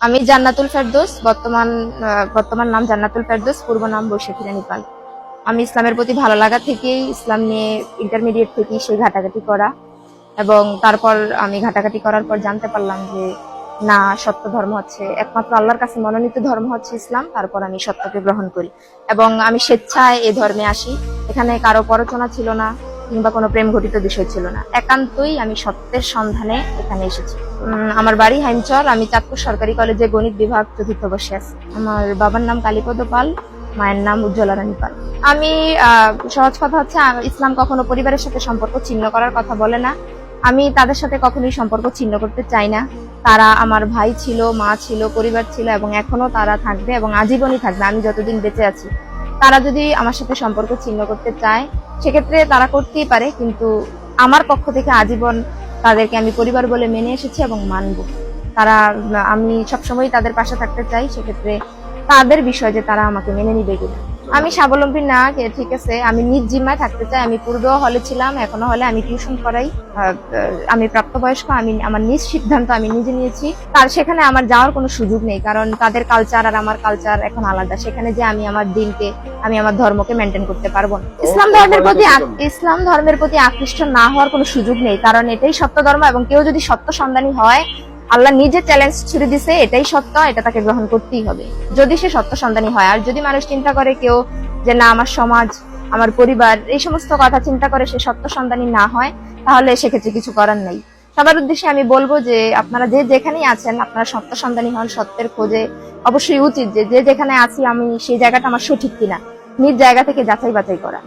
আমি জান্নাতুল ফেরদৌস, বর্তমান নাম জান্নাতুল ফেরদৌস, পূর্ব নাম বৈশাখী রানী পাল। আমি ইসলামের প্রতি ভালো লাগা থেকেই ইসলাম নিয়ে ইন্টারমিডিয়েট থেকেই সেই ঘাটাঘাটি করা, এবং তারপর আমি ঘাটাঘাটি করার পর জানতে পারলাম যে না, সত্য ধর্ম হচ্ছে একমাত্র আল্লাহর কাছে মনোনীত ধর্ম হচ্ছে ইসলাম। তারপর আমি সত্যকে গ্রহণ করি এবং আমি স্বেচ্ছায় এই ধর্মে আসি। এখানে কারো পরচনা ছিল না কিংবা কোনো প্রেম ঘটিত বিষয় ছিল না, একান্তই আমি সত্যের সন্ধানে এখানে এসেছি। আমার বাড়ি হাইমচর, আমি চাঁদপুর সরকারি কলেজে গণিত বিভাগ চতুর্থ বর্ষে আছি। আমার বাবার নাম কালীপদ পাল, মায়ের নাম উজ্জ্বলা রানী পাল। আমি সহজ কথা হচ্ছে, ইসলাম কখনো পরিবারের সাথে সম্পর্ক ছিন্ন করার কথা বলে না। আমি তাদের সাথে কখনোই সম্পর্ক ছিন্ন করতে চাই না। তারা আমার ভাই ছিল, মা ছিল, পরিবার ছিল এবং এখনো তারা থাকবে এবং আজীবনই থাকবে আমি যতদিন বেঁচে আছি। তারা যদি আমার সাথে সম্পর্ক ছিন্ন করতে চায় সেক্ষেত্রে তারা করতেই পারে, কিন্তু আমার পক্ষ থেকে আজীবন তাদেরকে আমি পরিবার বলে মেনে এসেছি এবং মানব। আমি সবসময় তাদের পাশে থাকতে চাই, সেক্ষেত্রে তাদের বিষয় যে তারা আমাকে মেনে নিবে কিনা। আমি স্বাবলম্বী না, ঠিক আছে, আমি নিজ জিম্মায় থাকতে চাই। আমি পূর্বেও হলে ছিলাম, এখনো হলে আমি টিউশন করাই। আমি প্রাপ্তবয়স্ক, আমি আমার নিজ সিদ্ধান্ত আমি নিজে নিয়েছি। তার সেখানে আমার যাওয়ার কোনো সুযোগ নেই, কারণ তাদের কালচার আর আমার কালচার এখন আলাদা। সেখানে যে আমি আমার দিনকে, আমি আমার ধর্মকে মেনটেন করতে পারবো না। ইসলাম ধর্মের প্রতি আকৃষ্ট না হওয়ার কোনো সুযোগ নেই, কারণ এটাই সত্য ধর্ম। এবং কেউ যদি সত্য সন্ধানী হয়, আল্লাহ নিজে চ্যালেঞ্জ ছুড়ে দিছে, এটাই সত্য, এটা তাকে গ্রহণ করতেই হবে যদি সে সত্য সন্ধানী হয়। আর যদি মানুষ চিন্তা করে কেউ যে না, আমার সমাজ, আমার পরিবার, এই সমস্ত কথা চিন্তা করে সে সত্য সন্ধানী না হয়, তাহলে সেক্ষেত্রে কিছু করার নেই। সবার উদ্দেশ্যে আমি বলবো যে আপনারা যে যেখানেই আছেন, আপনারা সত্য সন্ধানী হন। সত্যের খোঁজে অবশ্যই উচিত যে যেখানে আছি আমি সেই জায়গাটা আমার সঠিক কিনা নিজ জায়গা থেকে যাচাই বাছাই করা।